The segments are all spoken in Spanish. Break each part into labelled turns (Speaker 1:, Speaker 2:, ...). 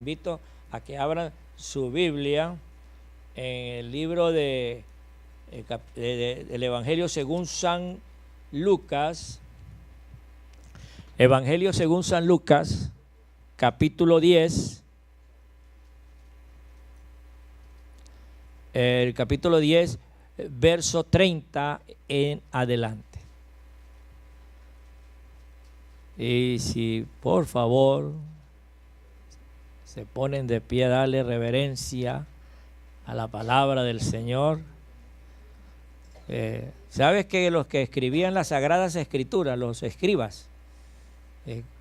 Speaker 1: Invito a que abran su Biblia en el libro del Evangelio según San Lucas. Evangelio según San Lucas, capítulo 10. El capítulo 10, verso 30 en adelante. Y si por favor se ponen de pie a darle reverencia a la palabra del Señor. ¿Sabes que los que escribían las Sagradas Escrituras, los escribas,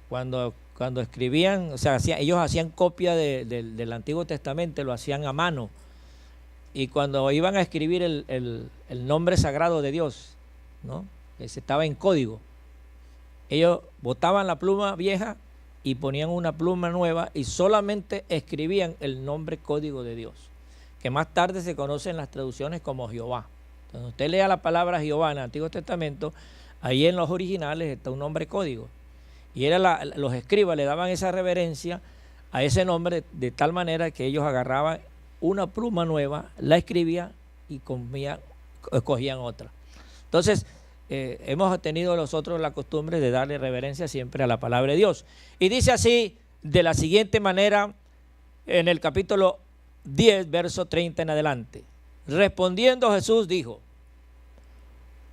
Speaker 1: cuando escribían, o sea, ellos hacían copia del Antiguo Testamento, lo hacían a mano, y cuando iban a escribir el nombre sagrado de Dios, ¿no?, ese estaba en código, ellos botaban la pluma vieja y ponían una pluma nueva y solamente escribían el nombre código de Dios, que más tarde se conoce en las traducciones como Jehová. Cuando usted lea la palabra Jehová en el Antiguo Testamento, ahí en los originales está un nombre código. Y los escribas le daban esa reverencia a ese nombre de tal manera que ellos agarraban una pluma nueva, la escribían y escogían otra. Entonces, hemos tenido nosotros la costumbre de darle reverencia siempre a la palabra de Dios. Y dice así, de la siguiente manera, en el capítulo 10, verso 30 en adelante. Respondiendo Jesús dijo: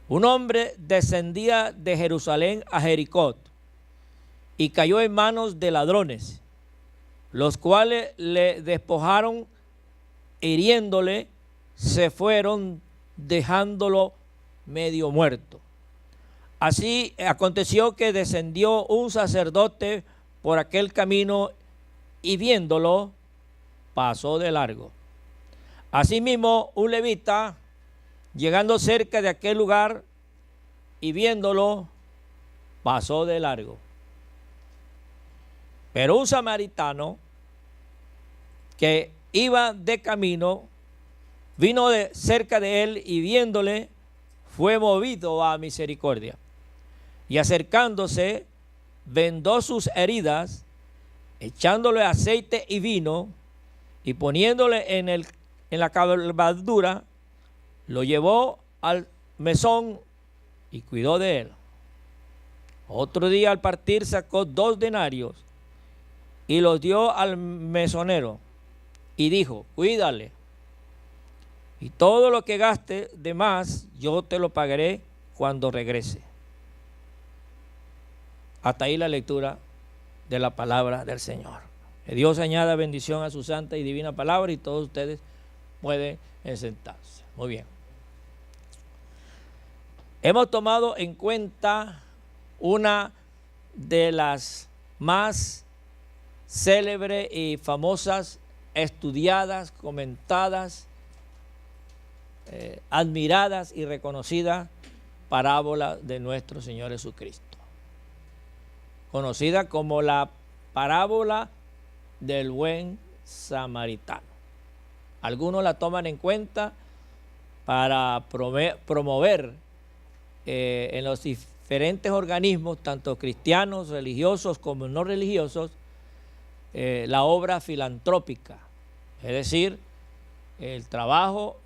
Speaker 1: un hombre descendía de Jerusalén a Jericó y cayó en manos de ladrones, los cuales le despojaron, hiriéndole, se fueron dejándolo medio muerto. Así aconteció que descendió un sacerdote por aquel camino y viéndolo, pasó de largo. Asimismo, un levita, llegando cerca de aquel lugar y viéndolo, pasó de largo. Pero un samaritano que iba de camino, vino cerca de él y viéndole, fue movido a misericordia. Y acercándose, vendó sus heridas, echándole aceite y vino, y poniéndole en la cabalgadura, lo llevó al mesón y cuidó de él. Otro día al partir sacó 2 denarios y los dio al mesonero y dijo: cuídale, y todo lo que gaste de más yo te lo pagaré cuando regrese. Hasta ahí la lectura de la palabra del Señor. Que Dios añada bendición a su santa y divina palabra, y todos ustedes pueden sentarse. Muy bien. Hemos tomado en cuenta una de las más célebres y famosas, estudiadas, comentadas, admiradas y reconocidas parábola de nuestro Señor Jesucristo, conocida como la parábola del buen samaritano. Algunos la toman en cuenta para promover en los diferentes organismos, tanto cristianos, religiosos como no religiosos, la obra filantrópica, es decir, el trabajo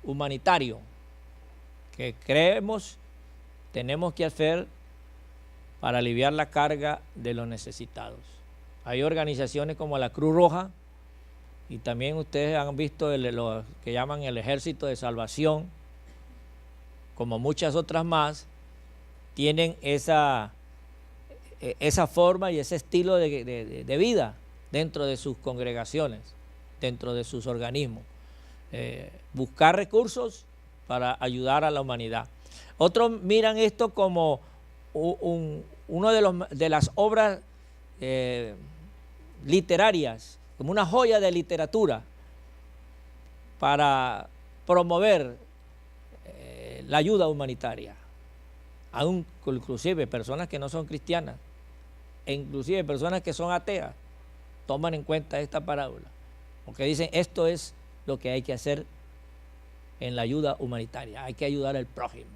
Speaker 1: humanitario que creemos tenemos que hacer para aliviar la carga de los necesitados. Hay organizaciones como la Cruz Roja, y también ustedes han visto lo que llaman el Ejército de Salvación, como muchas otras más, tienen esa forma y ese estilo de vida dentro de sus congregaciones, dentro de sus organismos. Buscar recursos para ayudar a la humanidad. Otros miran esto como uno de las obras literarias, como una joya de literatura para promover la ayuda humanitaria. Aún inclusive personas que no son cristianas, e inclusive personas que son ateas, toman en cuenta esta parábola, porque dicen: esto es lo que hay que hacer en la ayuda humanitaria, hay que ayudar al prójimo.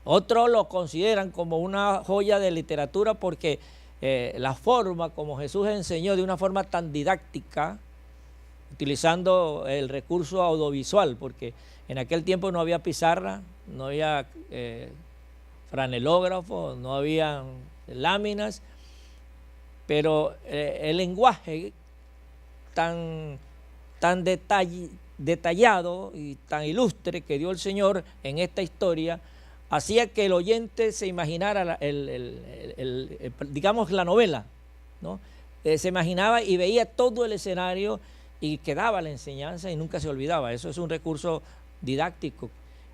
Speaker 1: Otros lo consideran como una joya de literatura porque la forma como Jesús enseñó de una forma tan didáctica, utilizando el recurso audiovisual, porque en aquel tiempo no había pizarra, no había franelógrafo, no había láminas, pero el lenguaje tan detallado y tan ilustre que dio el Señor en esta historia hacía que el oyente se imaginara digamos la novela, ¿no? Se imaginaba y veía todo el escenario y quedaba la enseñanza y nunca se olvidaba. Eso es un recurso didáctico.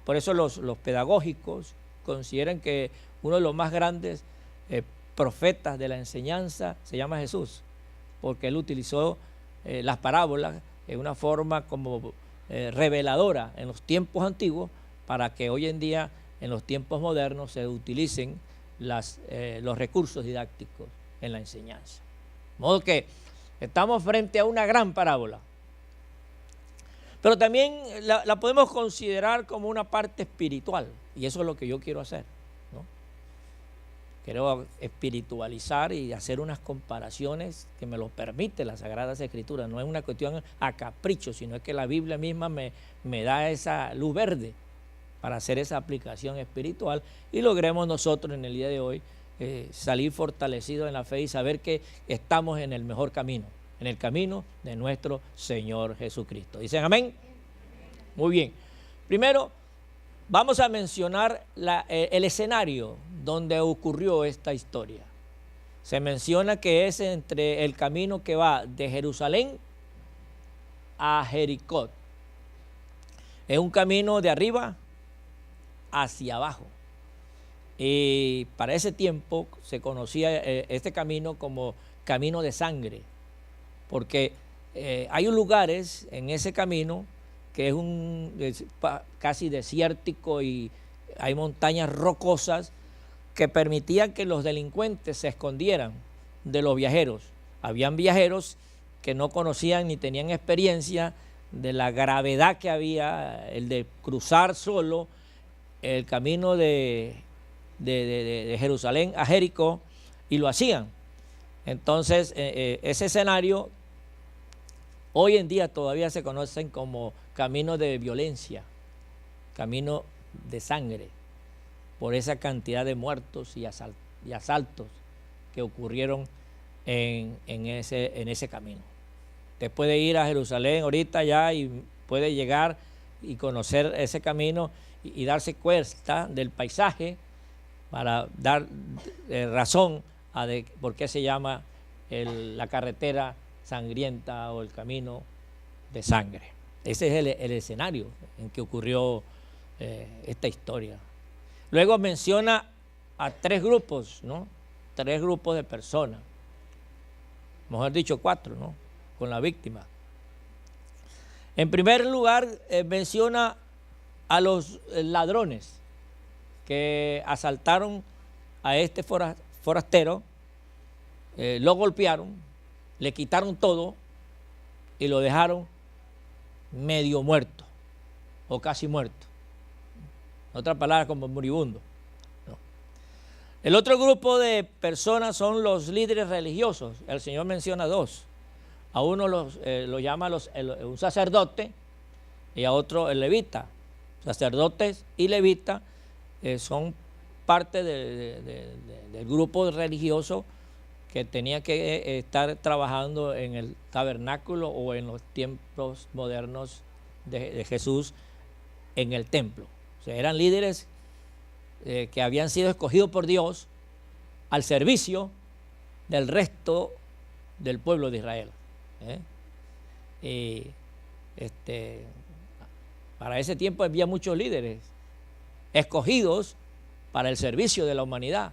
Speaker 1: Por eso los pedagógicos consideran que uno de los más grandes profetas de la enseñanza se llama Jesús, porque él utilizó las parábolas en una forma como reveladora en los tiempos antiguos para que hoy en día en los tiempos modernos se utilicen los recursos didácticos en la enseñanza. De modo que estamos frente a una gran parábola, pero también la podemos considerar como una parte espiritual, y eso es lo que yo quiero hacer, ¿no? Quiero espiritualizar y hacer unas comparaciones que me lo permite las Sagradas Escrituras. No es una cuestión a capricho, sino es que la Biblia misma me da esa luz verde para hacer esa aplicación espiritual y logremos nosotros en el día de hoy salir fortalecidos en la fe y saber que estamos en el mejor camino, en el camino de nuestro Señor Jesucristo. ¿Dicen amén? Muy bien. Primero, vamos a mencionar el escenario donde ocurrió esta historia. Se menciona que es entre el camino que va de Jerusalén a Jericó. Es un camino de arriba hacia abajo. Y para ese tiempo se conocía este camino como camino de sangre, porque hay lugares en ese camino que es casi desértico y hay montañas rocosas que permitían que los delincuentes se escondieran de los viajeros. Habían viajeros que no conocían ni tenían experiencia de la gravedad que había, el de cruzar solo el camino de Jerusalén a Jericó, y lo hacían. Entonces, ese escenario hoy en día todavía se conocen como camino de violencia, camino de sangre, por esa cantidad de muertos y asaltos que ocurrieron en ese camino. Usted puede ir a Jerusalén ahorita ya y puede llegar y conocer ese camino y darse cuenta del paisaje para dar razón a por qué se llama la carretera sangrienta o el camino de sangre. Ese es el escenario en que ocurrió esta historia. Luego menciona a tres grupos, ¿no? Tres grupos de personas. Mejor dicho, cuatro, ¿no? Con la víctima. En primer lugar, menciona a los ladrones que asaltaron a este forastero, lo golpearon, le quitaron todo y lo dejaron medio muerto o casi muerto. Otra palabra como moribundo, ¿no? El otro grupo de personas son los líderes religiosos. El Señor menciona dos. A uno lo llama un sacerdote y a otro el levita. Sacerdotes y levitas son parte del grupo religioso que tenía que estar trabajando en el tabernáculo o en los tiempos modernos de Jesús en el templo. O sea, eran líderes que habían sido escogidos por Dios al servicio del resto del pueblo de Israel. Para ese tiempo había muchos líderes escogidos para el servicio de la humanidad,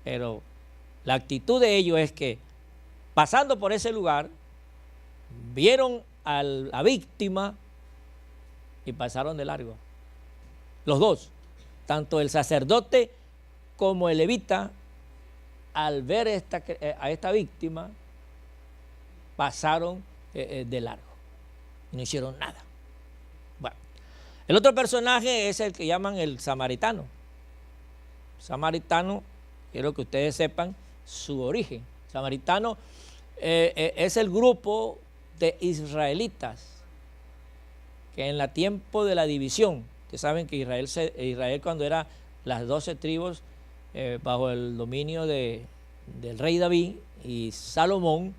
Speaker 1: pero la actitud de ellos es que pasando por ese lugar vieron a la víctima y pasaron de largo. Los dos, tanto el sacerdote como el levita, al ver a esta víctima, pasaron de largo y no hicieron nada. Bueno, el otro personaje es el que llaman el samaritano. Samaritano, quiero que ustedes sepan su origen. Samaritano es el grupo de israelitas que en el tiempo de la división, que saben que Israel cuando era las 12 tribus bajo el dominio del rey David y Salomón,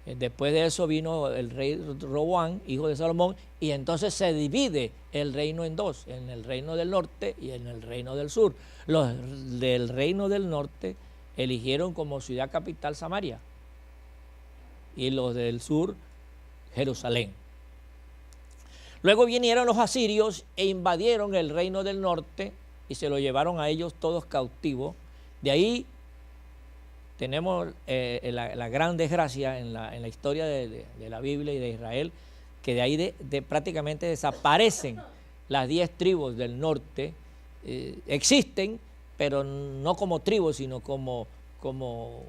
Speaker 1: después de eso vino el rey Roboam, hijo de Salomón, y entonces se divide el reino en dos, en el reino del norte y en el reino del sur. Los del reino del norte eligieron como ciudad capital Samaria y los del sur Jerusalén. Luego vinieron los asirios e invadieron el reino del norte y se lo llevaron a ellos todos cautivos. De ahí tenemos la gran desgracia en la historia de la Biblia y de Israel, que de ahí prácticamente desaparecen las 10 tribus del norte. Existen, pero no como tribus, sino como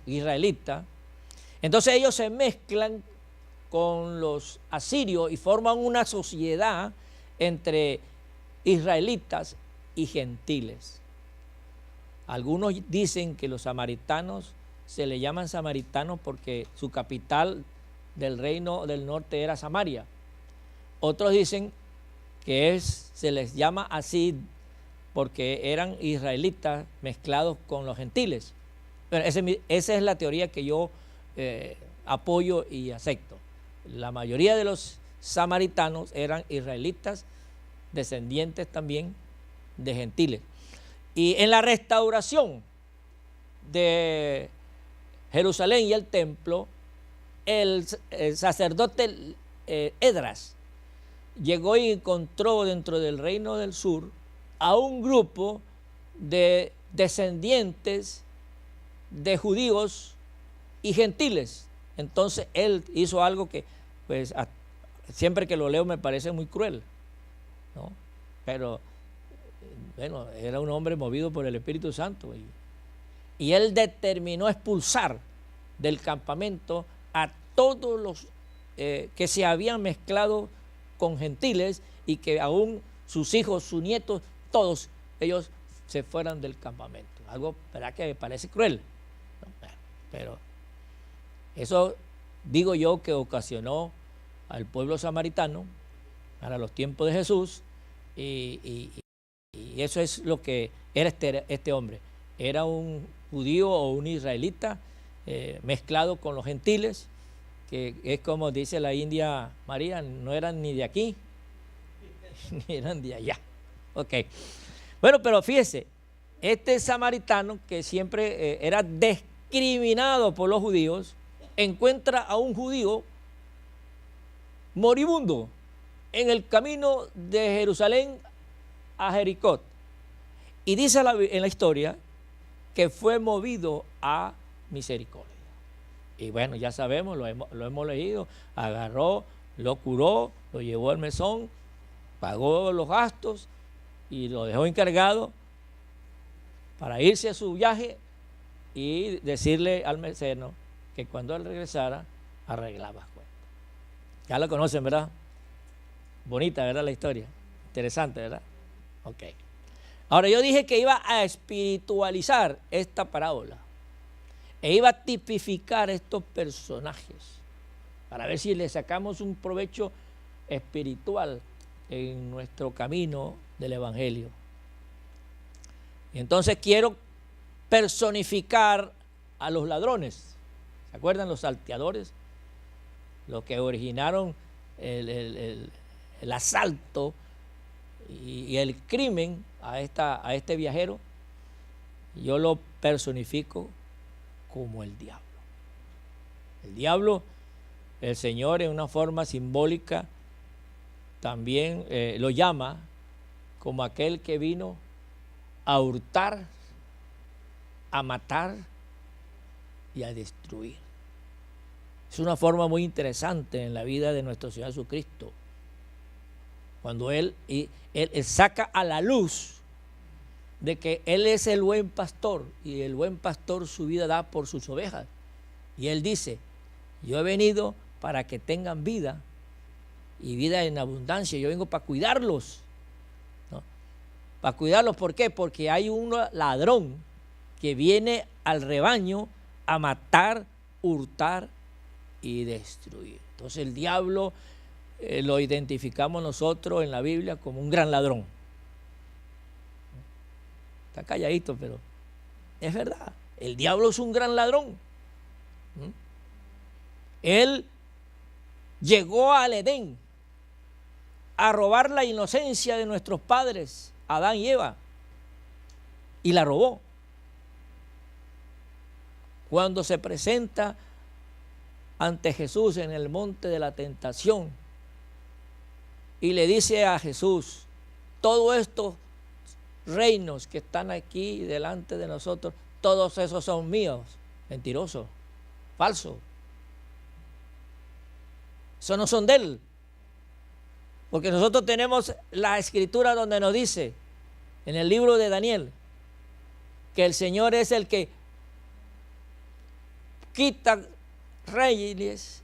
Speaker 1: israelitas. Entonces ellos se mezclan con los asirios y forman una sociedad entre israelitas y gentiles. Algunos dicen que los samaritanos se le llaman samaritanos porque su capital del reino del norte era Samaria. Otros dicen que se les llama así porque eran israelitas mezclados con los gentiles. Pero esa es la teoría que yo apoyo y acepto. La mayoría de los samaritanos eran israelitas, descendientes también de gentiles. Y en la restauración de Jerusalén y el templo, el sacerdote Esdras llegó y encontró dentro del reino del sur a un grupo de descendientes de judíos y gentiles. Entonces él hizo algo que, pues, siempre que lo leo me parece muy cruel, ¿no? Pero bueno, era un hombre movido por el Espíritu Santo y él determinó expulsar del campamento a todos los que se habían mezclado con gentiles y que aún sus hijos, sus nietos, todos ellos se fueran del campamento. Algo, ¿verdad?, que me parece cruel, ¿no? Pero eso digo yo que ocasionó al pueblo samaritano para los tiempos de Jesús y eso es lo que era este hombre. Era un judío o un israelita mezclado con los gentiles, que es como dice la India María, no eran ni de aquí ni eran de allá. Ok. Bueno, pero fíjese, este samaritano que siempre era discriminado por los judíos, encuentra a un judío moribundo en el camino de Jerusalén a Jericó. Y dice en la historia que fue movido a misericordia. Y bueno, ya sabemos, lo hemos leído, agarró, lo curó, lo llevó al mesón, pagó los gastos y lo dejó encargado para irse a su viaje y decirle al mesero que cuando él regresara arreglaba cuentas. Ya lo conocen, ¿verdad? Bonita, ¿verdad? La historia. Interesante, ¿verdad? Ok. Ahora yo dije que iba a espiritualizar esta parábola e iba a tipificar estos personajes para ver si le sacamos un provecho espiritual en nuestro camino del Evangelio. Y entonces quiero personificar a los ladrones. ¿Se acuerdan los salteadores? Los que originaron el asalto y el crimen a este viajero. Yo lo personifico como el diablo. El diablo, el Señor en una forma simbólica también lo llama como aquel que vino a hurtar, a matar y a destruir. Es una forma muy interesante en la vida de nuestro Señor Jesucristo, cuando él saca a la luz de que Él es el buen pastor y el buen pastor su vida da por sus ovejas. Y Él dice, yo he venido para que tengan vida y vida en abundancia. Yo vengo para cuidarlos, ¿no? Para cuidarlos, ¿por qué? Porque hay un ladrón que viene al rebaño a matar, hurtar y destruir. Entonces el diablo lo identificamos nosotros en la Biblia como un gran ladrón. Está calladito, pero es verdad. El diablo es un gran ladrón. Él llegó al Edén a robar la inocencia de nuestros padres, Adán y Eva, y la robó. Cuando se presenta ante Jesús en el monte de la tentación y le dice a Jesús: todos estos reinos que están aquí delante de nosotros, todos esos son míos. Mentiroso, falso. Esos no son de él. Porque nosotros tenemos la escritura donde nos dice, en el libro de Daniel, que el Señor es el que quita reyes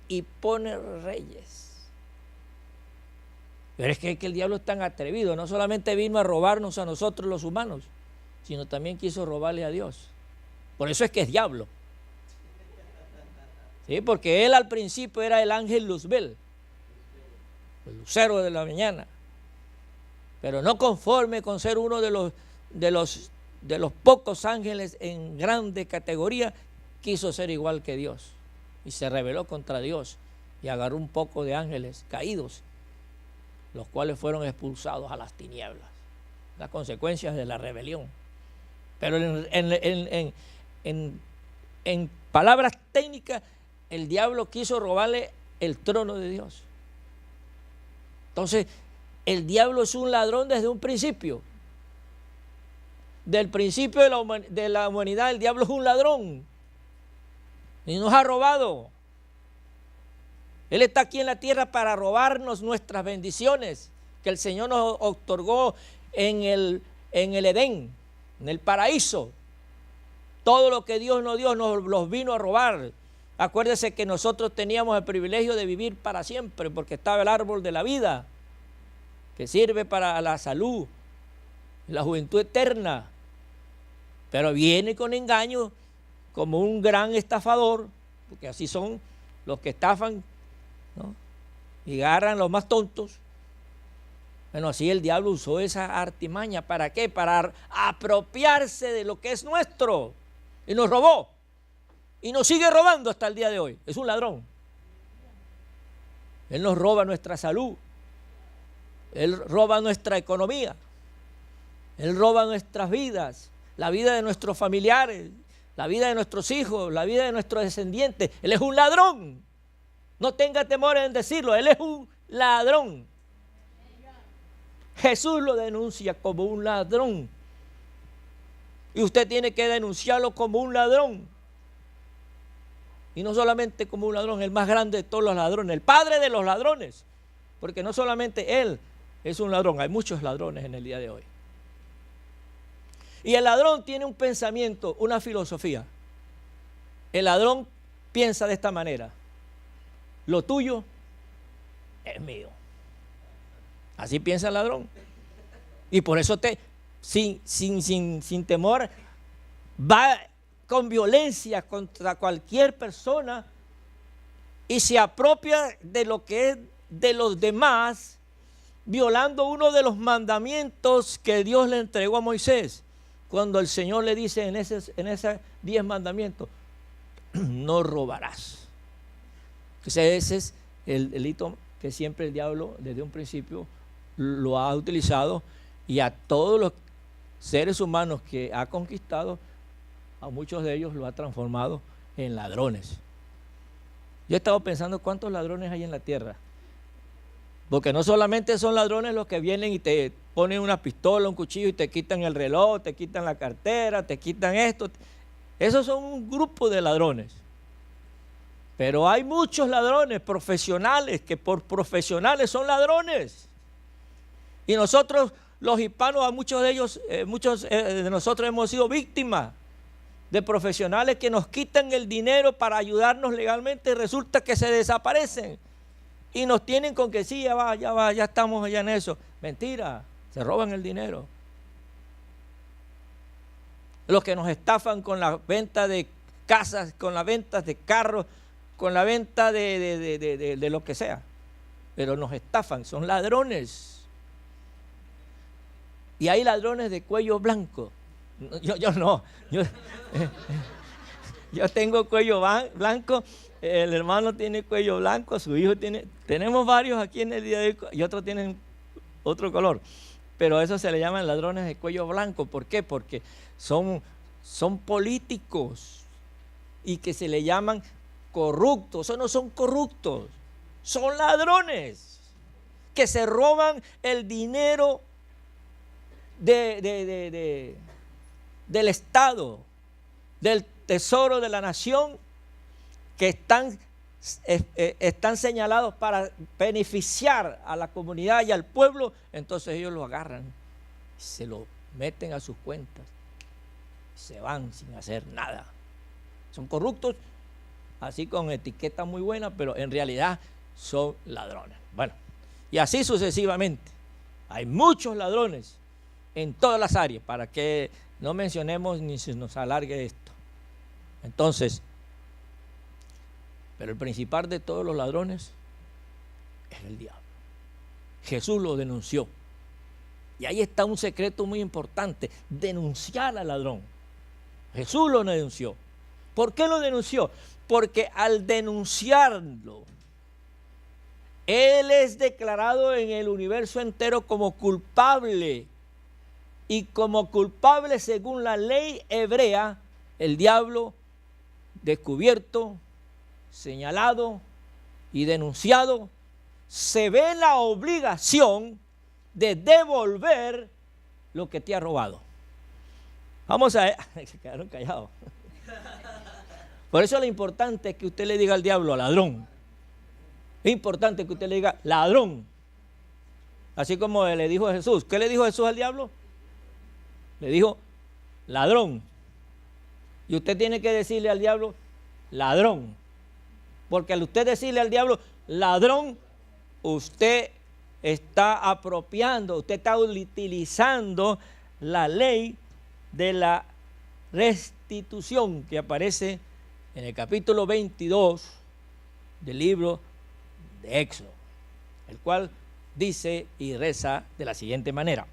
Speaker 1: y pone reyes. Pero es que el diablo es tan atrevido, no solamente vino a robarnos a nosotros los humanos, sino también quiso robarle a Dios. Por eso es que es diablo. ¿Sí? Porque él al principio era el ángel Luzbel, el lucero de la mañana, pero no conforme con ser uno de los pocos ángeles en grande categoría, quiso ser igual que Dios y se rebeló contra Dios y agarró un poco de ángeles caídos, los cuales fueron expulsados a las tinieblas, las consecuencias de la rebelión. Pero en palabras técnicas, el diablo quiso robarle el trono de Dios. Entonces, el diablo es un ladrón desde un principio. Del principio de la humanidad, el diablo es un ladrón. Y nos ha robado. Él está aquí en la tierra para robarnos nuestras bendiciones que el Señor nos otorgó en el Edén, en el paraíso. Todo lo que Dios nos dio nos los vino a robar. Acuérdese que nosotros teníamos el privilegio de vivir para siempre porque estaba el árbol de la vida que sirve para la salud, la juventud eterna. Pero viene con engaño como un gran estafador, porque así son los que estafan, ¿no? Y agarran los más tontos. Bueno, así el diablo usó esa artimaña. ¿Para qué? Para apropiarse de lo que es nuestro. Y nos robó. Y nos sigue robando hasta el día de hoy. Es un ladrón. Él nos roba nuestra salud. Él roba nuestra economía. Él roba nuestras vidas. La vida de nuestros familiares. La vida de nuestros hijos. La vida de nuestros descendientes. Él es un ladrón. No tenga temor en decirlo. Él es un ladrón. Jesús lo denuncia como un ladrón. Y usted tiene que denunciarlo como un ladrón. Y no solamente como un ladrón, el más grande de todos los ladrones, el padre de los ladrones. Porque no solamente él es un ladrón, hay muchos ladrones en el día de hoy. Y el ladrón tiene un pensamiento, una filosofía. El ladrón piensa de esta manera: lo tuyo es mío. Así piensa el ladrón. Y por eso sin temor va con violencia contra cualquier persona y se apropia de lo que es de los demás, violando uno de los mandamientos que Dios le entregó a Moisés. Cuando el Señor le dice en esos 10 mandamientos: no robarás. Ese es el delito que siempre el diablo desde un principio lo ha utilizado, y a todos los seres humanos que ha conquistado, a muchos de ellos lo ha transformado en ladrones. Yo he estado pensando cuántos ladrones hay en la tierra, porque no solamente son ladrones los que vienen y te ponen una pistola, un cuchillo y te quitan el reloj, te quitan la cartera, te quitan esto. Esos son un grupo de ladrones. Pero hay muchos ladrones profesionales que por profesionales son ladrones. Y nosotros, los hispanos, a muchos de ellos, muchos de nosotros hemos sido víctimas de profesionales que nos quitan el dinero para ayudarnos legalmente y resulta que se desaparecen. Y nos tienen con que sí, ya estamos allá en eso. Mentira, se roban el dinero. los que nos estafan con la venta de casas, con la venta de carros, con la venta de lo que sea. Pero nos estafan, son ladrones. Y hay ladrones de cuello blanco. Yo no, yo tengo cuello blanco, el hermano tiene cuello blanco, su hijo tiene, tenemos varios aquí en el día de hoy y otros tienen otro color. Pero eso se le llaman ladrones de cuello blanco. ¿Por qué? Porque son políticos y que se le llaman corruptos. Eso no son corruptos, son ladrones que se roban el dinero del Estado, del tesoro de la nación, que están señalados para beneficiar a la comunidad y al pueblo. Entonces ellos lo agarran, se lo meten a sus cuentas, se van sin hacer nada. Son corruptos, así con etiqueta muy buena, pero en realidad son ladrones. Bueno, y así sucesivamente. Hay muchos ladrones en todas las áreas, para que no mencionemos ni se nos alargue esto. Entonces, pero el principal de todos los ladrones es el diablo. Jesús lo denunció. Y ahí está un secreto muy importante: denunciar al ladrón. Jesús lo denunció. ¿Por qué lo denunció? Porque al denunciarlo, él es declarado en el universo entero como culpable. Y como culpable, según la ley hebrea, el diablo, descubierto, señalado y denunciado, se ve la obligación de devolver lo que te ha robado. Vamos a ver, se quedaron callados. Por eso lo importante es que usted le diga al diablo, ladrón. Es importante que usted le diga, ladrón. Así como le dijo a Jesús. ¿Qué le dijo Jesús al diablo? Le dijo, ladrón. Y usted tiene que decirle al diablo, ladrón. Porque al usted decirle al diablo, ladrón, usted está apropiando, usted está utilizando la ley de la restitución que aparece en el capítulo 22 del libro de Éxodo, el cual dice y reza de la siguiente manera: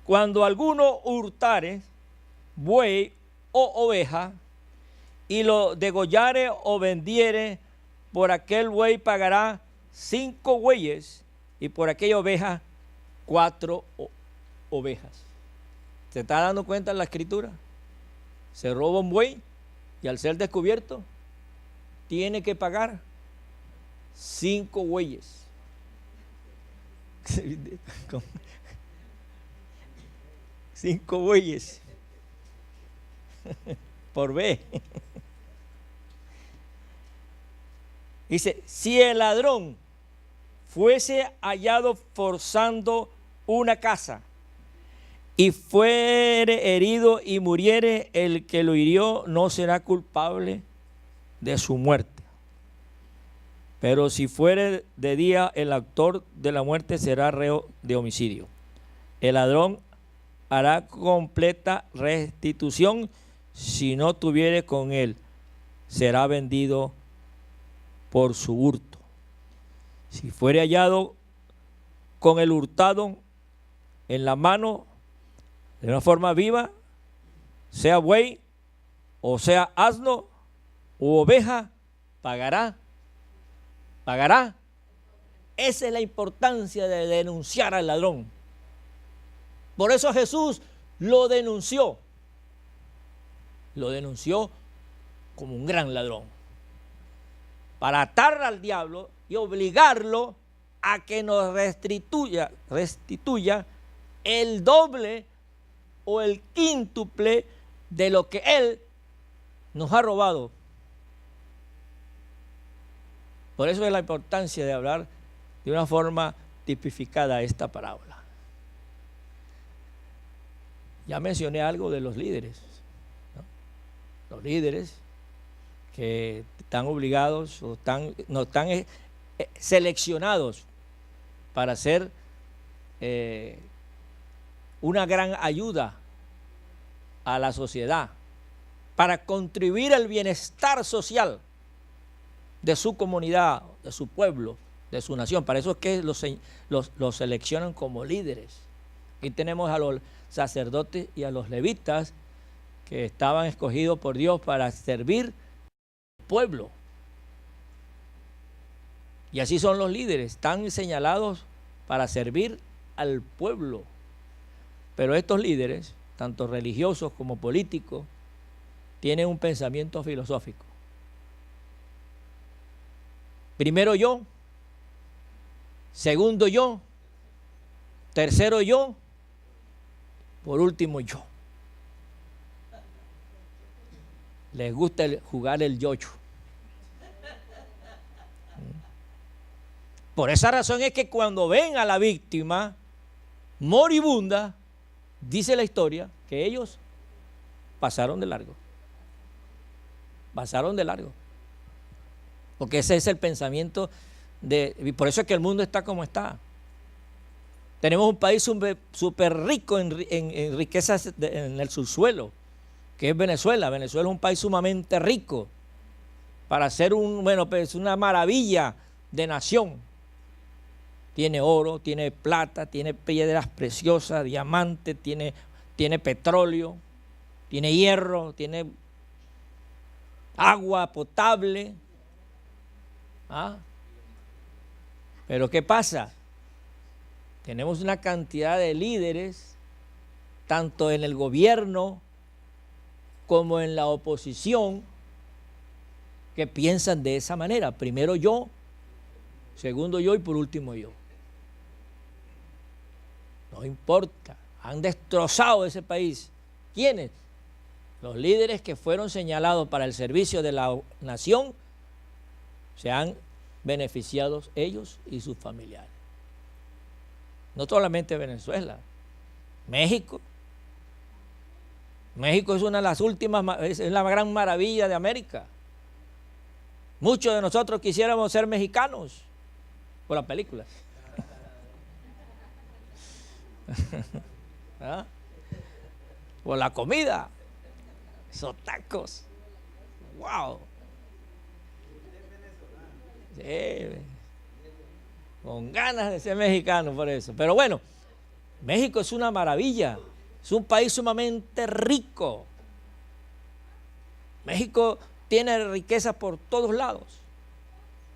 Speaker 1: cuando alguno hurtare buey o oveja y lo degollare o vendiere, por aquel buey pagará 5 bueyes y por aquella oveja 4 ovejas. ¿Se está dando cuenta en la escritura? Se roba un buey y al ser descubierto tiene que pagar 5 bueyes. 5 bueyes por vez. Dice, si el ladrón fuese hallado forzando una casa y fuere herido y muriere, el que lo hirió no será culpable de su muerte. Pero si fuere de día, el autor de la muerte será reo de homicidio. El ladrón hará completa restitución. Si no tuviere con él, será vendido por su hurto. Si fuere hallado con el hurtado en la mano de una forma viva, sea buey o sea asno u oveja, pagará. Esa es la importancia de denunciar al ladrón. Por eso Jesús lo denunció. Lo denunció como un gran ladrón, para atar al diablo y obligarlo a que nos restituya el doble o el quíntuple de lo que él nos ha robado. Por eso es la importancia de hablar de una forma tipificada esta parábola. Ya mencioné algo de los líderes, ¿no? Los líderes que están obligados o no están seleccionados para ser una gran ayuda a la sociedad, para contribuir al bienestar social de su comunidad, de su pueblo, de su nación. Para eso es que los seleccionan como líderes. Aquí tenemos a los sacerdotes y a los levitas que estaban escogidos por Dios para servir al pueblo. Y así son los líderes, están señalados para servir al pueblo. Pero estos líderes, tanto religiosos como políticos, tienen un pensamiento filosófico. Primero yo, segundo yo, tercero yo, por último yo. Les gusta jugar el yoyo. Por esa razón es que cuando ven a la víctima moribunda, dice la historia que ellos pasaron de largo. Pasaron de largo. Porque ese es el pensamiento y por eso es que el mundo está como está. Tenemos un país súper rico en riquezas en el subsuelo, que es Venezuela. Venezuela es un país sumamente rico para ser una maravilla de nación. Tiene oro, tiene plata, tiene piedras preciosas, diamantes, tiene petróleo, tiene hierro, tiene agua potable. ¿Ah? Pero ¿qué pasa? Tenemos una cantidad de líderes, tanto en el gobierno como en la oposición, que piensan de esa manera. Primero yo, segundo yo y por último yo. No importa, han destrozado ese país. ¿Quiénes? Los líderes que fueron señalados para el servicio de la nación se han beneficiado ellos y sus familiares. No solamente Venezuela, México. México es una de las últimas, es la gran maravilla de América. Muchos de nosotros quisiéramos ser mexicanos por las películas. ¿Ah? Por la comida, esos tacos. ¡Wow! Sí, con ganas de ser mexicano por eso. Pero bueno, México es una maravilla, es un país sumamente rico. México tiene riqueza por todos lados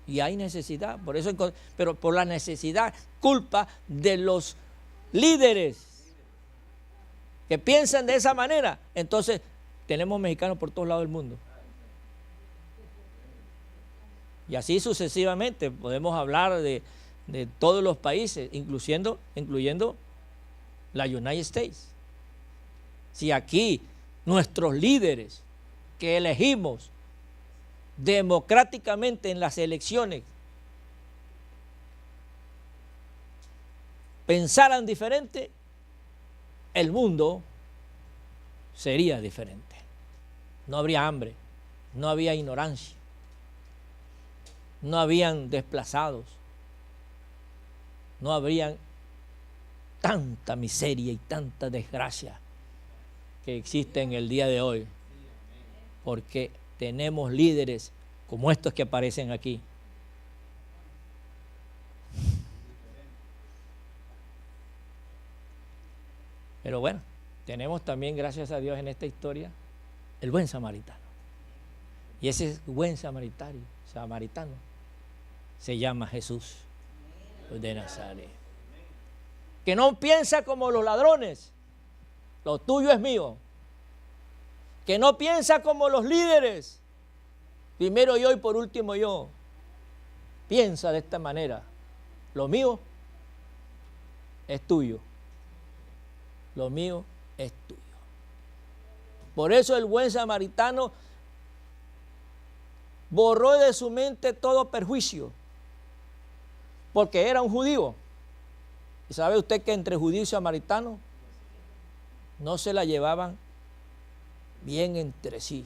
Speaker 1: y hay necesidad, por eso, pero por la necesidad, culpa de los líderes que piensan de esa manera. Entonces tenemos mexicanos por todos lados del mundo. Y así sucesivamente podemos hablar de todos los países, incluyendo la United States. Si aquí nuestros líderes que elegimos democráticamente en las elecciones pensaran diferente, el mundo sería diferente. No habría hambre, no habría ignorancia, no habrían desplazados, no habrían tanta miseria y tanta desgracia que existe en el día de hoy, porque tenemos líderes como estos que aparecen aquí. Pero bueno, tenemos también, gracias a Dios, en esta historia, el buen samaritano. Y ese buen samaritano se llama Jesús de Nazaret. Que no piensa como los ladrones, lo tuyo es mío. Que no piensa como los líderes, primero yo y por último yo. Piensa de esta manera, lo mío es tuyo, lo mío es tuyo. Por eso el buen samaritano borró de su mente todo perjuicio, porque era un judío. ¿Y sabe usted que entre judío y samaritano no se la llevaban bien entre sí?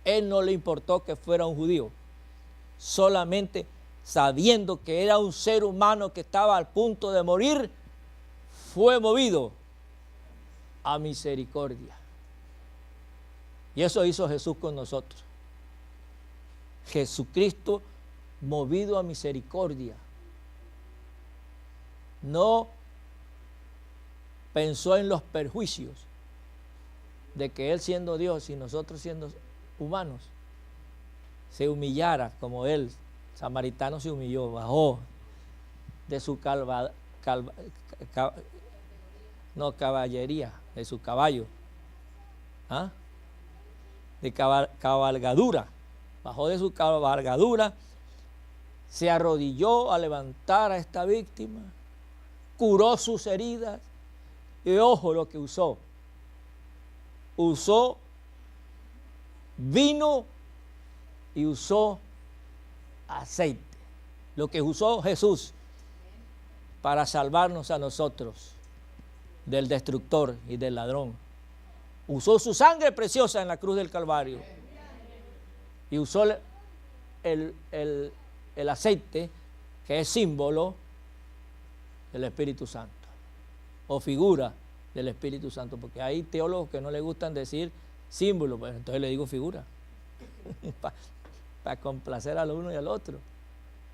Speaker 1: Él no le importó que fuera un judío, solamente sabiendo que era un ser humano que estaba al punto de morir, fue movido a misericordia. Y eso hizo Jesús con nosotros. Jesucristo, movido a misericordia, no pensó en los perjuicios de que Él siendo Dios y nosotros siendo humanos, se humillara como Él, samaritano, se humilló, bajó de su caballería, de su caballo, de cabalgadura, bajó de su cabalgadura, se arrodilló a levantar a esta víctima, curó sus heridas, y ojo lo que usó vino y usó aceite, lo que usó Jesús para salvarnos a nosotros del destructor y del ladrón. Usó su sangre preciosa en la cruz del Calvario y usó el aceite, que es símbolo del Espíritu Santo o figura del Espíritu Santo, porque hay teólogos que no les gustan decir símbolo, pues entonces le digo figura para complacer al uno y al otro.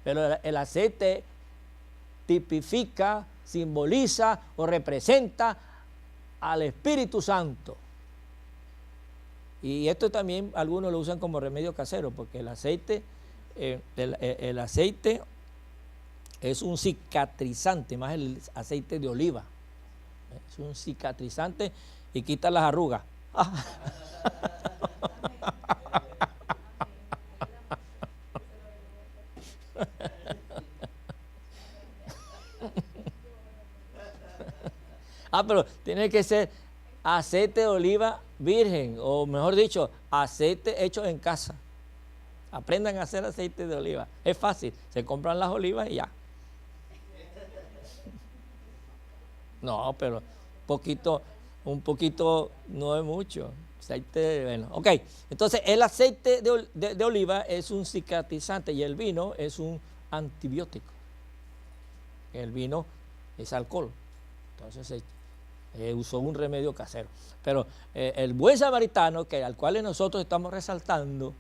Speaker 1: Pero el aceite tipifica, simboliza o representa al Espíritu Santo. Y esto también algunos lo usan como remedio casero, porque el aceite es un cicatrizante, más el aceite de oliva. Es un cicatrizante y quita las arrugas. Pero tiene que ser aceite de oliva virgen, o mejor dicho, aceite hecho en casa. Aprendan a hacer aceite de oliva. Es fácil, se compran las olivas y ya. No, pero un poquito no es mucho. Aceite, bueno, ok. Entonces el aceite de oliva es un cicatrizante y el vino es un antibiótico. El vino es alcohol. Entonces usó un remedio casero. Pero el buen samaritano, al cual nosotros estamos resaltando,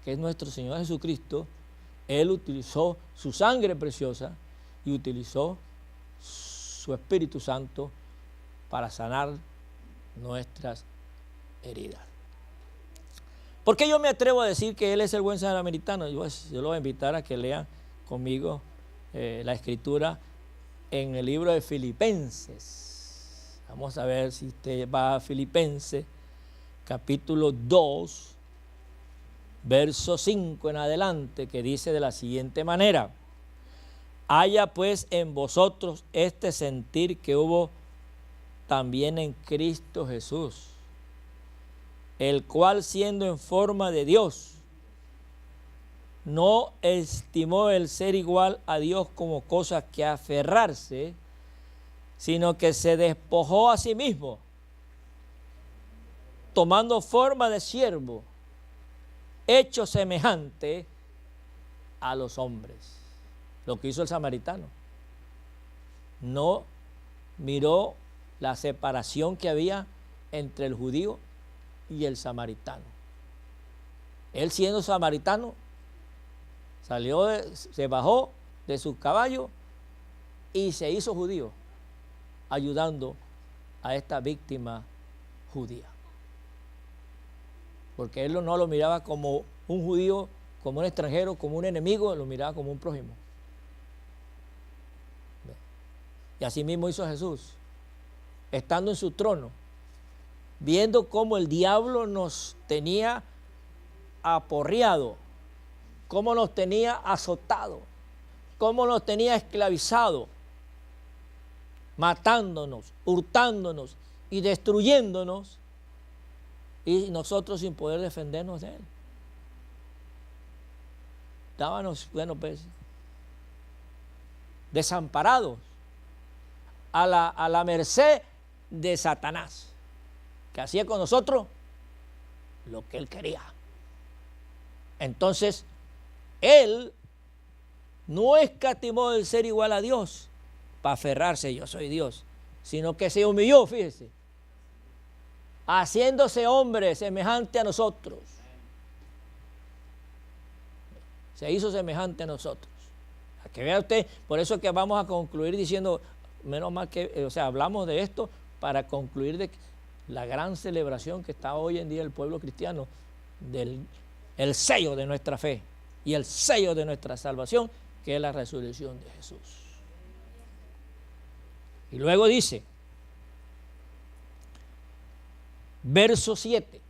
Speaker 1: que es nuestro Señor Jesucristo, Él utilizó su sangre preciosa y utilizó su Espíritu Santo para sanar nuestras heridas. ¿Por qué yo me atrevo a decir que Él es el buen samaritano? Yo lo voy a invitar a que lean conmigo la escritura en el libro de Filipenses. Vamos a ver si usted va a Filipenses, capítulo 2, verso 5 en adelante, que dice de la siguiente manera: haya pues en vosotros este sentir que hubo también en Cristo Jesús, el cual siendo en forma de Dios, no estimó el ser igual a Dios como cosa que aferrarse, sino que se despojó a sí mismo, tomando forma de siervo, hecho semejante a los hombres. Lo que hizo el samaritano. No miró la separación que había entre el judío y el samaritano. Él, siendo samaritano, se bajó de su caballo y se hizo judío, ayudando a esta víctima judía. Porque él no lo miraba como un judío, como un extranjero, como un enemigo, lo miraba como un prójimo. Y así mismo hizo Jesús, estando en su trono, viendo cómo el diablo nos tenía aporreado, cómo nos tenía azotado, cómo nos tenía esclavizado, matándonos, hurtándonos y destruyéndonos, y nosotros sin poder defendernos de él. Estábamos, desamparados, a la merced de Satanás, que hacía con nosotros lo que él quería. Entonces, él no escatimó el ser igual a Dios para aferrarse, yo soy Dios, sino que se humilló, fíjese. haciéndose hombre semejante a nosotros. Se hizo semejante a nosotros. A que vea usted, por eso es que vamos a concluir diciendo, menos mal que, hablamos de esto para concluir de la gran celebración que está hoy en día el pueblo cristiano, el sello de nuestra fe y el sello de nuestra salvación, que es la resurrección de Jesús. Y luego dice, verso 7,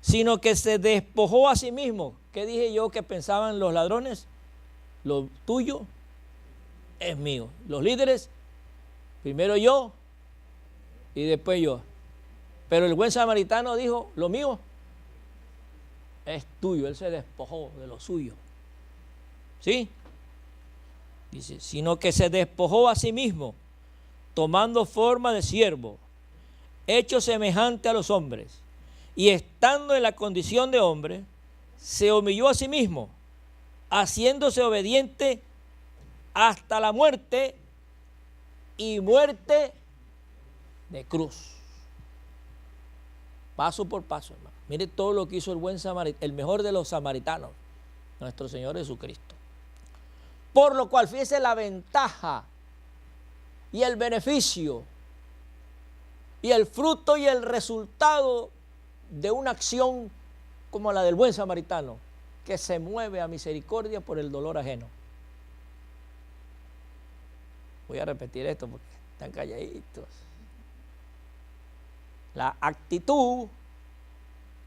Speaker 1: sino que se despojó a sí mismo. ¿Qué dije yo que pensaban los ladrones? Lo tuyo es mío. Los líderes, primero yo y después yo. Pero el buen samaritano dijo, lo mío es tuyo. Él se despojó de lo suyo. ¿Sí? Dice, sino que se despojó a sí mismo, tomando forma de siervo, hecho semejante a los hombres, y estando en la condición de hombre, se humilló a sí mismo, haciéndose obediente hasta la muerte, y muerte de cruz. Paso por paso, hermano. Mire todo lo que hizo el buen samaritano, el mejor de los samaritanos, nuestro Señor Jesucristo. Por lo cual, fíjese la ventaja y el beneficio y el fruto y el resultado de una acción como la del buen samaritano, que se mueve a misericordia por el dolor ajeno. Voy a repetir esto porque están calladitos. La actitud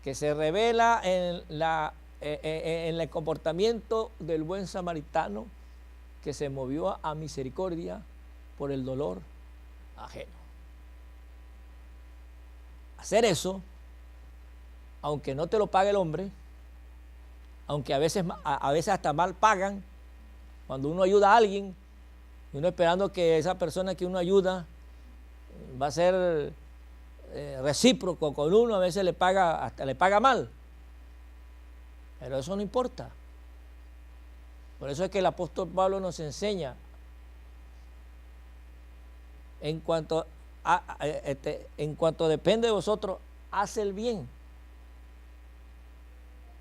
Speaker 1: que se revela en el comportamiento del buen samaritano, que se movió a misericordia por el dolor ajeno. Hacer eso, aunque no te lo pague el hombre, aunque a veces hasta mal pagan, cuando uno ayuda a alguien, uno esperando que esa persona que uno ayuda va a ser recíproco con uno, a veces hasta le paga mal, pero eso no importa. Por eso es que el apóstol Pablo nos enseña, en cuanto depende de vosotros, haz el bien,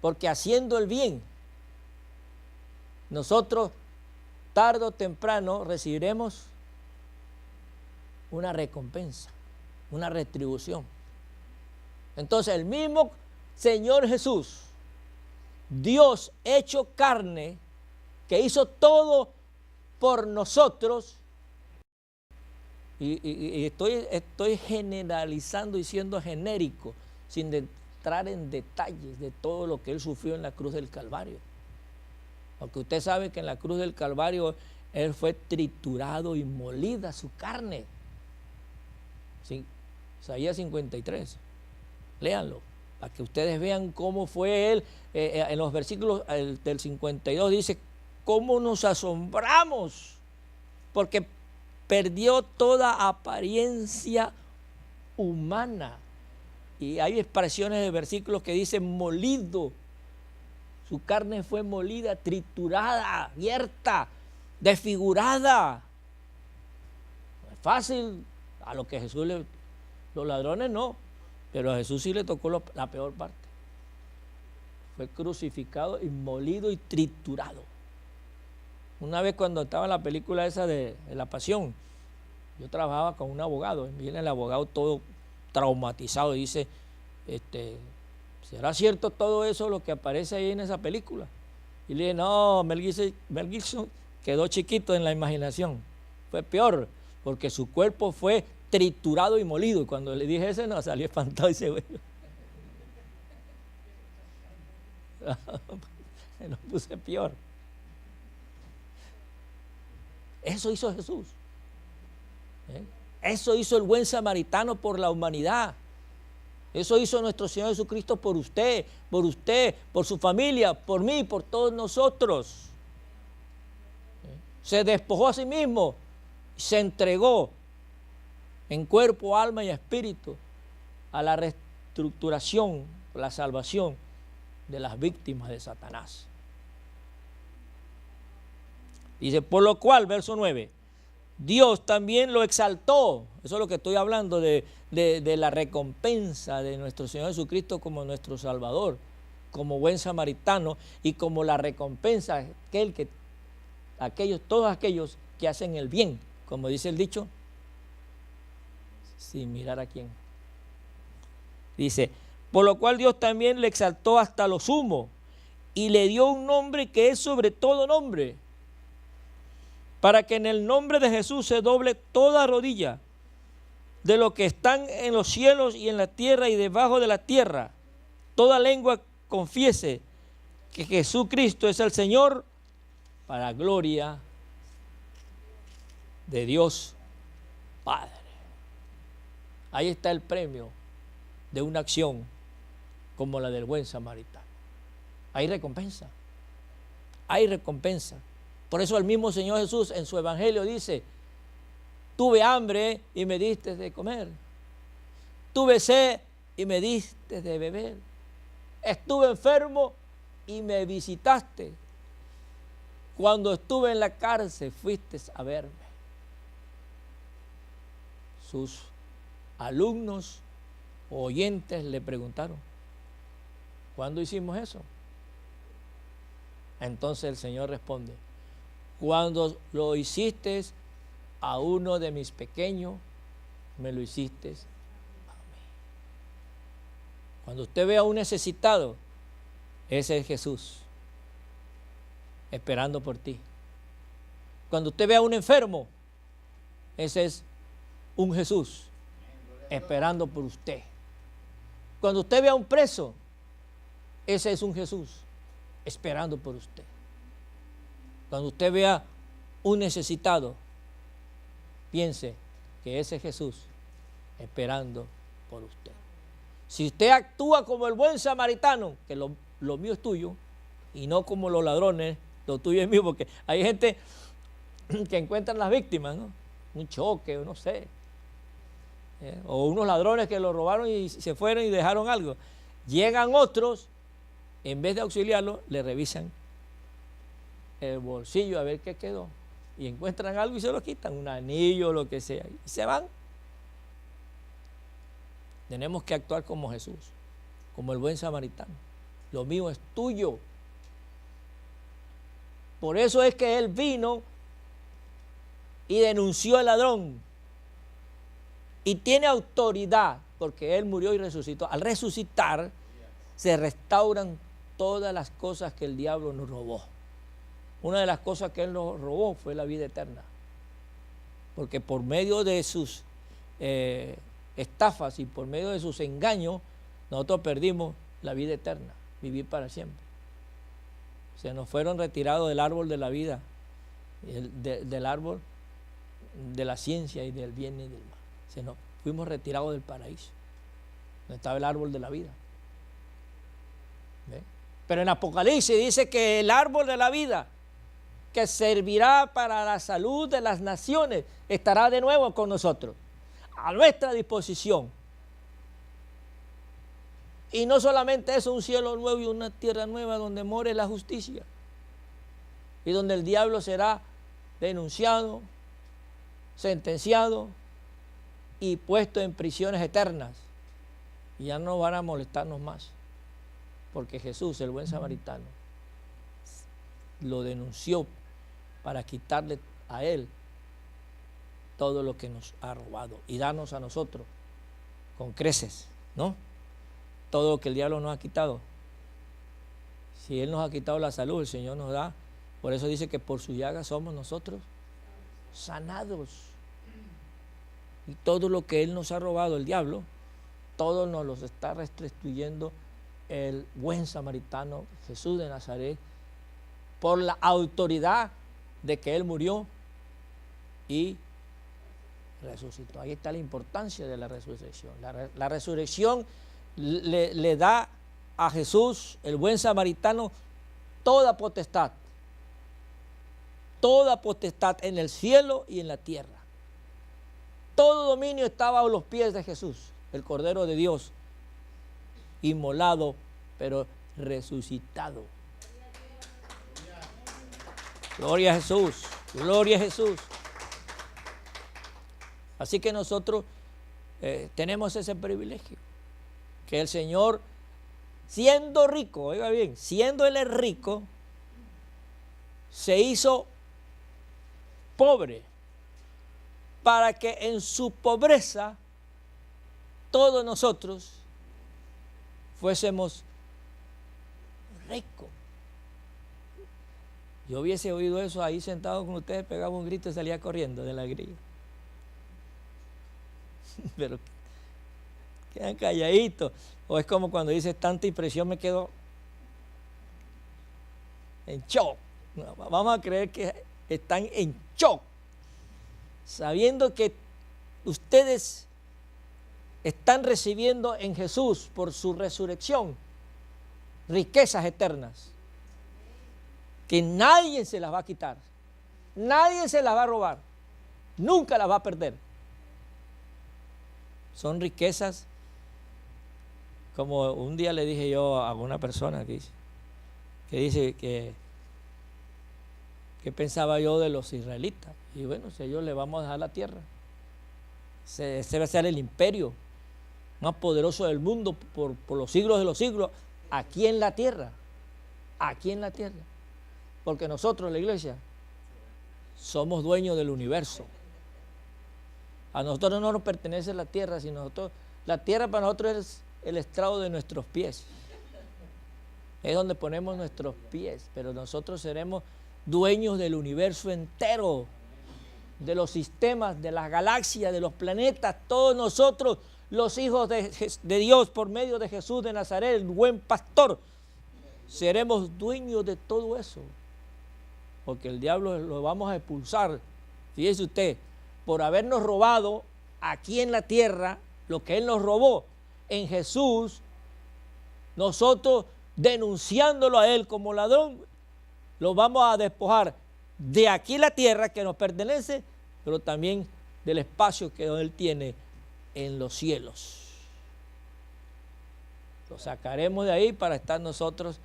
Speaker 1: porque haciendo el bien, nosotros tarde o temprano recibiremos una recompensa, una retribución. Entonces el mismo Señor Jesús, Dios hecho carne, que hizo todo por nosotros, y estoy generalizando y siendo genérico, sin entrar en detalles de todo lo que Él sufrió en la cruz del Calvario. Porque usted sabe que en la cruz del Calvario Él fue triturado y molida su carne. ¿Sí? Isaías 53. Léanlo, para que ustedes vean cómo fue Él. En los versículos del 52 dice, cómo nos asombramos, porque perdió toda apariencia humana. Y hay expresiones de versículos que dicen molido. Su carne fue molida, triturada, abierta, desfigurada. No es fácil. A lo que Jesús los ladrones no, pero a Jesús sí le tocó la peor parte. Fue crucificado y molido y triturado. Una vez cuando estaba en la película esa de La Pasión, yo trabajaba con un abogado, y viene el abogado todo traumatizado y dice, ¿será cierto todo eso lo que aparece ahí en esa película? Y le dije, no, Mel Gibson quedó chiquito en la imaginación. Fue peor, porque su cuerpo fue triturado y molido. Y cuando le dije eso, no, salió espantado y se ve. Nos puse peor. Eso hizo Jesús. Eso hizo el buen samaritano por la humanidad. Eso hizo nuestro Señor Jesucristo por usted, por su familia, por mí, por todos nosotros. Se despojó a sí mismo, se entregó en cuerpo, alma y espíritu a la reestructuración, la salvación de las víctimas de Satanás. Dice, por lo cual, verso 9, Dios también lo exaltó. Eso es lo que estoy hablando de de la recompensa de nuestro Señor Jesucristo como nuestro Salvador, como buen samaritano y como la recompensa todos aquellos que hacen el bien, como dice el dicho, sin mirar a quién. Dice, por lo cual Dios también le exaltó hasta lo sumo y le dio un nombre que es sobre todo nombre, para que en el nombre de Jesús se doble toda rodilla de los que están en los cielos y en la tierra y debajo de la tierra, toda lengua confiese que Jesucristo es el Señor, para gloria de Dios Padre. Ahí está el premio de una acción como la del buen samaritano. Hay recompensa, hay recompensa. Por eso el mismo Señor Jesús en su evangelio dice, tuve hambre y me diste de comer, tuve sed y me diste de beber, estuve enfermo y me visitaste, cuando estuve en la cárcel fuiste a verme. Sus alumnos o oyentes le preguntaron, ¿cuándo hicimos eso? Entonces el Señor responde, cuando lo hiciste a uno de mis pequeños, me lo hiciste a mí. Cuando usted ve a un necesitado, ese es Jesús, esperando por ti. Cuando usted ve a un enfermo, ese es un Jesús, esperando por usted. Cuando usted ve a un preso, ese es un Jesús, esperando por usted. Cuando usted vea un necesitado, piense que ese es Jesús esperando por usted. Si usted actúa como el buen samaritano, que lo mío es tuyo, y no como los ladrones, lo tuyo es mío, porque hay gente que encuentran las víctimas, ¿no? Un choque, o no sé, o unos ladrones que lo robaron y se fueron y dejaron algo. Llegan otros, en vez de auxiliarlo, le revisan el bolsillo a ver qué quedó, y encuentran algo y se lo quitan, un anillo, lo que sea, y se van. Tenemos que actuar como Jesús, como el buen samaritano. Lo mío es tuyo. Por eso es que Él vino y denunció al ladrón, y tiene autoridad, porque Él murió y resucitó. Al resucitar, se restauran todas las cosas que el diablo nos robó. Una de las cosas que Él nos robó fue la vida eterna, porque por medio de sus estafas y por medio de sus engaños, nosotros perdimos la vida eterna, vivir para siempre. Se nos fueron retirados del árbol de la vida, del árbol de la ciencia y del bien y del mal. Fuimos retirados del paraíso, donde estaba el árbol de la vida. ¿Ve? Pero en Apocalipsis dice que el árbol de la vida, que servirá para la salud de las naciones, estará de nuevo con nosotros, a nuestra disposición. Y no solamente eso, un cielo nuevo y una tierra nueva donde more la justicia, y donde el diablo será denunciado, sentenciado y puesto en prisiones eternas, y ya no van a molestarnos más, porque Jesús, el buen samaritano, lo denunció para quitarle a Él todo lo que nos ha robado y darnos a nosotros con creces, ¿no? Todo lo que el diablo nos ha quitado. Si Él nos ha quitado la salud, el Señor nos da. Por eso dice que por su llaga somos nosotros sanados. Y todo lo que Él nos ha robado, el diablo, todo nos lo está restituyendo el buen samaritano, Jesús de Nazaret, por la autoridad de que Él murió y resucitó. Ahí está la importancia de la resurrección. La resurrección le da a Jesús, el buen samaritano, toda potestad en el cielo y en la tierra. Todo dominio estaba a los pies de Jesús, el Cordero de Dios, inmolado, pero resucitado. Gloria a Jesús, gloria a Jesús. Así que nosotros tenemos ese privilegio, que el Señor, siendo rico, oiga bien, siendo Él el rico, se hizo pobre para que en su pobreza todos nosotros fuésemos ricos. Yo hubiese oído eso ahí sentado con ustedes, pegaba un grito y salía corriendo de la alegría. Pero quedan calladitos. O es como cuando dices tanta impresión, me quedo en shock. No, vamos a creer que están en shock, sabiendo que ustedes están recibiendo en Jesús por su resurrección riquezas eternas, que nadie se las va a quitar, nadie se las va a robar, nunca las va a perder. Son riquezas, como un día le dije yo a una persona que dice que pensaba yo de los israelitas. Y bueno, si a ellos le vamos a dejar la tierra, ese va a ser el imperio más poderoso del mundo por los siglos de los siglos, aquí en la tierra, porque nosotros, la iglesia, somos dueños del universo. A nosotros no nos pertenece la tierra, sino la tierra para nosotros es el estrado de nuestros pies, es donde ponemos nuestros pies, pero nosotros seremos dueños del universo entero, de los sistemas, de las galaxias, de los planetas, todos nosotros, los hijos de Dios, por medio de Jesús de Nazaret, el buen pastor, seremos dueños de todo eso, porque el diablo lo vamos a expulsar. Fíjese usted, por habernos robado aquí en la tierra, lo que Él nos robó en Jesús, nosotros denunciándolo a Él como ladrón, lo vamos a despojar de aquí la tierra que nos pertenece, pero también del espacio que Él tiene en los cielos. Lo sacaremos de ahí para estar nosotros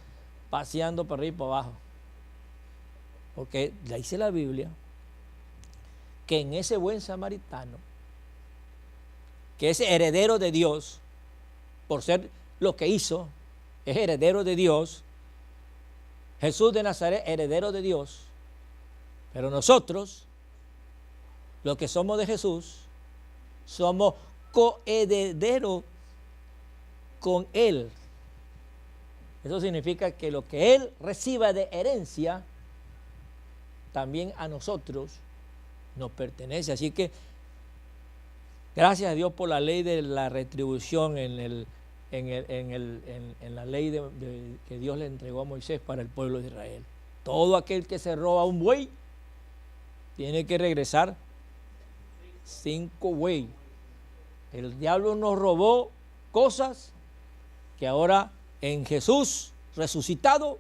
Speaker 1: paseando por arriba y por abajo. Porque dice la Biblia que en ese buen samaritano, que es heredero de Dios, por ser lo que hizo, es heredero de Dios, Jesús de Nazaret, heredero de Dios, pero nosotros, los que somos de Jesús, somos coherederos con Él. Eso significa que lo que Él reciba de herencia, también a nosotros nos pertenece. Así que, gracias a Dios por la ley de la retribución en la ley que Dios le entregó a Moisés para el pueblo de Israel. Todo aquel que se roba un buey tiene que regresar 5 buey. El diablo nos robó cosas que ahora en Jesús resucitado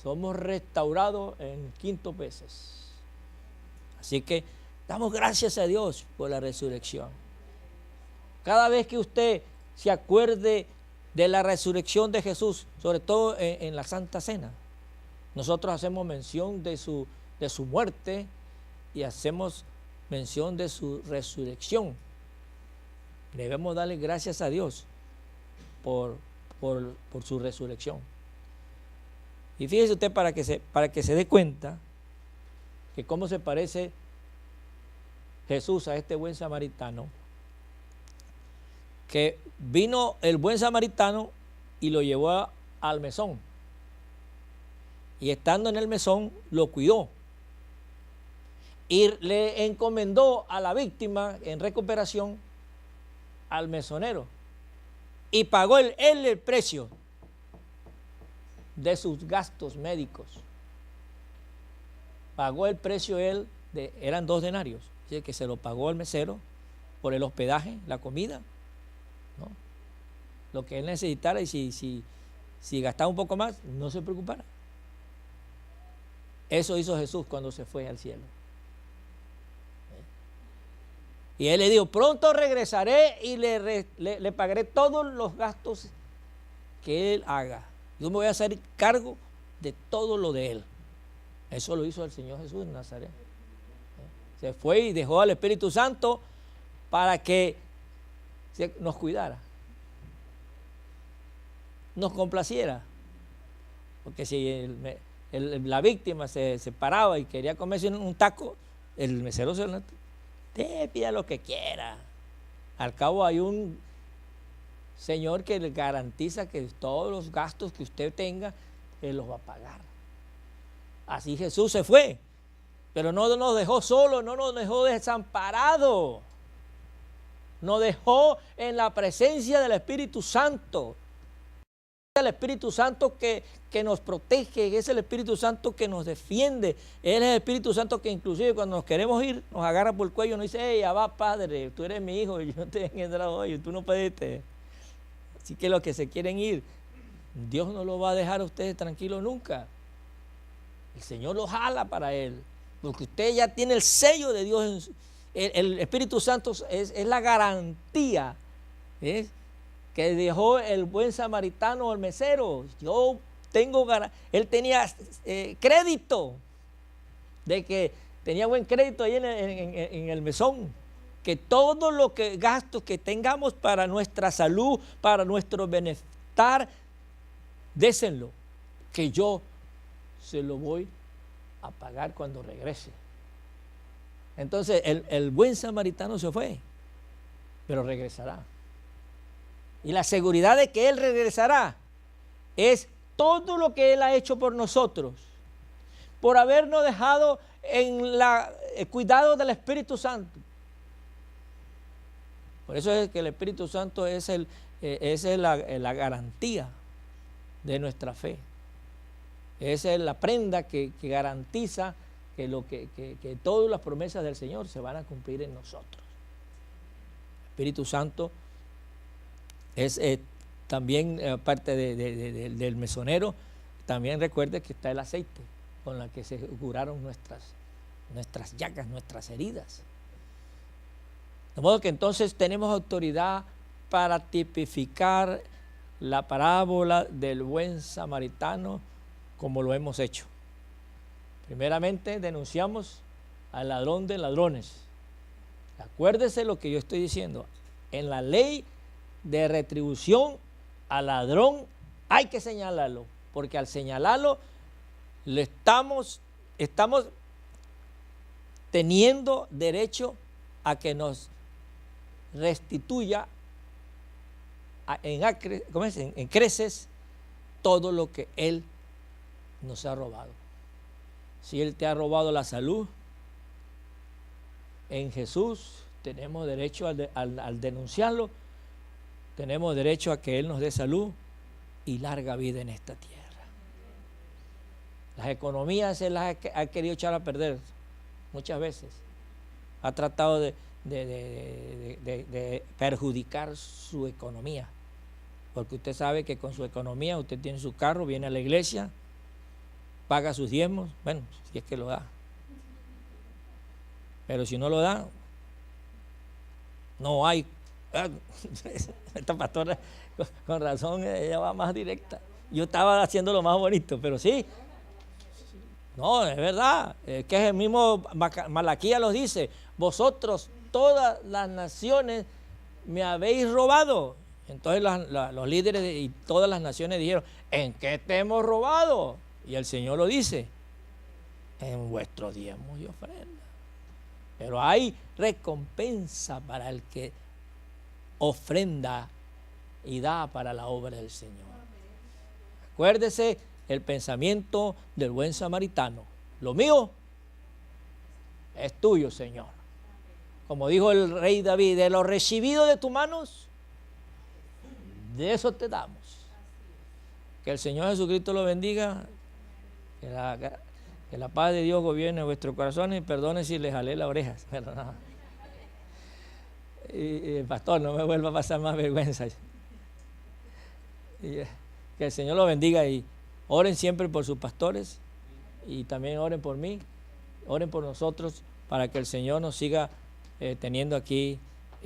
Speaker 1: somos restaurados en 5 veces. Así que damos gracias a Dios por la resurrección. Cada vez que usted se acuerde de la resurrección de Jesús, sobre todo en la Santa Cena, nosotros hacemos mención de su muerte y hacemos mención de su resurrección. Debemos darle gracias a Dios por su resurrección. Y fíjese usted para que se dé cuenta que cómo se parece Jesús a este buen samaritano, que vino el buen samaritano y lo llevó al mesón. Y estando en el mesón, lo cuidó. Y le encomendó a la víctima en recuperación al mesonero. Y pagó él el precio de sus gastos médicos. Pagó el precio él, eran 2 denarios. Así que se lo pagó al mesero por el hospedaje, la comida, ¿no? Lo que él necesitara, y si gastaba un poco más, no se preocupara. Eso hizo Jesús cuando se fue al cielo. Y él le dijo, pronto regresaré y le pagaré todos los gastos que él haga. Yo me voy a hacer cargo de todo lo de él. Eso lo hizo el Señor Jesús de Nazaret. Se fue y dejó al Espíritu Santo para que nos cuidara, nos complaciera. Porque si la víctima se paraba y quería comerse un taco, el mesero te pida lo que quiera. Al cabo hay un señor que le garantiza que todos los gastos que usted tenga, Él los va a pagar. Así Jesús se fue, pero no nos dejó solos, no nos dejó desamparados. Nos dejó en la presencia del Espíritu Santo. El Espíritu Santo que nos protege, es el Espíritu Santo que nos defiende. Él es el Espíritu Santo que inclusive cuando nos queremos ir, nos agarra por el cuello y nos dice: hey, ya va, Padre, tú eres mi hijo, yo te he engendrado hoy, tú no pediste. Así que los que se quieren ir, Dios no los va a dejar a ustedes tranquilos nunca. El Señor los jala para Él, porque usted ya tiene el sello de Dios. El Espíritu Santo es la garantía, ¿ves?, que dejó el buen samaritano al mesero. Él tenía crédito, de que tenía buen crédito ahí en el mesón, que todo lo que gastos que tengamos para nuestra salud, para nuestro bienestar, désenlo, que yo se lo voy a pagar cuando regrese. Entonces el buen samaritano se fue, pero regresará. Y la seguridad de que Él regresará es todo lo que Él ha hecho por nosotros, por habernos dejado en el cuidado del Espíritu Santo. Por eso es que el Espíritu Santo es la garantía de nuestra fe. Esa es la prenda que garantiza que todas las promesas del Señor se van a cumplir en nosotros. El Espíritu Santo es también, aparte del mesonero, también recuerde que está el aceite con el que se curaron nuestras llagas, nuestras heridas. De modo que entonces tenemos autoridad para tipificar la parábola del buen samaritano como lo hemos hecho. Primeramente denunciamos al ladrón de ladrones. Acuérdese lo que yo estoy diciendo. En la ley de retribución al ladrón hay que señalarlo, porque al señalarlo le estamos teniendo derecho a que nos restituya en creces todo lo que Él nos ha robado. Si Él te ha robado la salud, en Jesús tenemos derecho al denunciarlo. Tenemos derecho a que Él nos dé salud y larga vida en esta tierra. Las economías Él las ha querido echar a perder muchas veces. Ha tratado de perjudicar su economía. Porque usted sabe que con su economía usted tiene su carro, viene a la iglesia, paga sus diezmos, bueno, si es que lo da. Pero si no lo da, no hay. Esta pastora, con razón, ella va más directa. Yo estaba haciendo lo más bonito, pero sí. No, es verdad. Es que el mismo Malaquías los dice: vosotros, todas las naciones, me habéis robado. Entonces los líderes y todas las naciones dijeron: ¿en qué te hemos robado? Y el Señor lo dice: en vuestros diezmos y ofrendas. Pero hay recompensa para el que ofrenda y da para la obra del Señor. Acuérdese el pensamiento del buen samaritano: lo mío es tuyo, Señor. Como dijo el rey David: de lo recibido de tus manos, de eso te damos. Que el Señor Jesucristo lo bendiga, que la paz de Dios gobierne vuestros corazones, y perdone si les jalé las orejas. Pero no. Pastor, no me vuelva a pasar más vergüenza. Que el Señor lo bendiga, y oren siempre por sus pastores, y también oren por mí, oren por nosotros, para que el Señor nos siga teniendo aquí